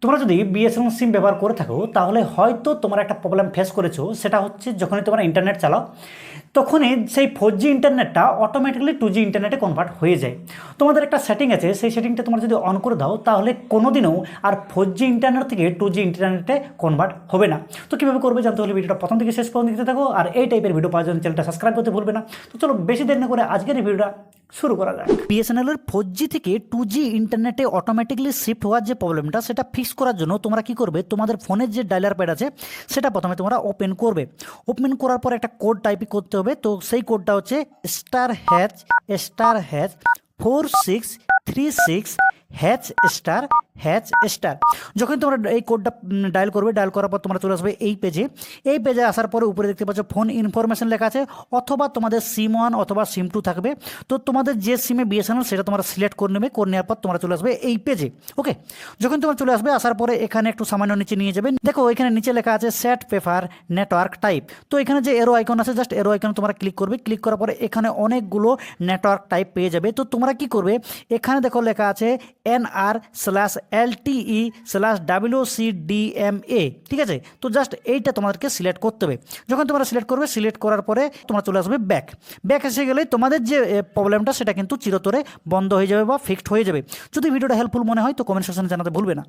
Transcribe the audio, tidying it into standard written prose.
তোমরা যদি বিএসএনএল সিম ব্যবহার করে থাকো তাহলে হয়তো তোমরা একটা প্রবলেম ফেস করেছো, সেটা হচ্ছে যখনই তোমরা ইন্টারনেট চালাও তখনই সেই 4G ইন্টারনেটটা অটোমেটিক্যালি 2G ইন্টারনেটে কনভার্ট হয়ে যায়। তোমাদের একটা সেটিং আছে, সেই সেটিংটা তোমরা যদি অন করে দাও তাহলে কোনোদিনও আর 4G ইন্টারনেট থেকে 2G ইন্টারনেটে কনভার্ট হবে না। তো কীভাবে করবে জানতে হলে ভিডিওটা প্রথম থেকে শেষ পর্যন্ত দেখতে থাকো, আর এই টাইপের ভিডিও পাওয়ার জন্য চ্যানেলটা সাবস্ক্রাইব করতে ভুলবে না। তো চলো বেশি দেরি না করে আজকের এই ভিডিওটা শুরু করা যাক। বিএসএনএলের 4G থেকে 2G ইন্টারনেটে অটোমেটিক্যালি শিফট হওয়ার যে প্রবলেমটা, সেটা ফিক্স করার জন্য তোমরা কি করবে, তোমাদের ফোনের যে ডায়ালার প্যাড আছে সেটা প্রথমে তোমরা ওপেন করবে। ওপেন করার পর একটা কোড টাইপ করতে হবে। তো সেই কোডটা হচ্ছে *#4636##। যখন তোমরা এই কোডটা ডায়াল করবে, ডায়াল করার পর তোমরা চলে আসবে এই পেজে। এই পেজে আসার পরে উপরে দেখতে পাচ্ছ ফোন ইনফরমেশন লেখা আছে, অথবা তোমাদের SIM1 অথবা SIM2 থাকবে। তো তোমাদের যে সিমে বিএসএনএল সেটা তোমরা সিলেক্ট করে নেবে, করে নেওয়ার পর তোমরা চলে আসবে এই পেজে। ওকে, যখন তোমরা চলে আসবে, আসার পরে এখানে একটু সামান্য নিচে নিয়ে যাবে। দেখো এখানে নিচে লেখা আছে সেট প্রেফার নেটওয়ার্ক টাইপ। তো এখানে যে এরো আইকন আছে, জাস্ট এরো আইকন তোমরা ক্লিক করবে। ক্লিক করার পরে এখানে অনেকগুলো নেটওয়ার্ক টাইপ পেয়ে যাবে। তো তোমরা কি করবে, এখানে দেখো লেখা আছে NR/LTE/WCDMA, ঠিক আছে। তো জাস্ট এইটা তোমাদেরকে সিলেক্ট করতে হবে। যখন তোমরা সিলেক্ট করবে, সিলেক্ট করার পরে তোমরা চলে আসবে ব্যাক। ব্যাক এসে গেলে তোমাদের যে প্রবলেমটা সেটা কিন্তু চিরতরে বন্ধ হয়ে যাবে বা ফিক্সড হয়ে যাবে। যদি ভিডিওটা হেল্পফুল মনে হয় তো কমেন্ট সেকশনে জানাতে ভুলবে না।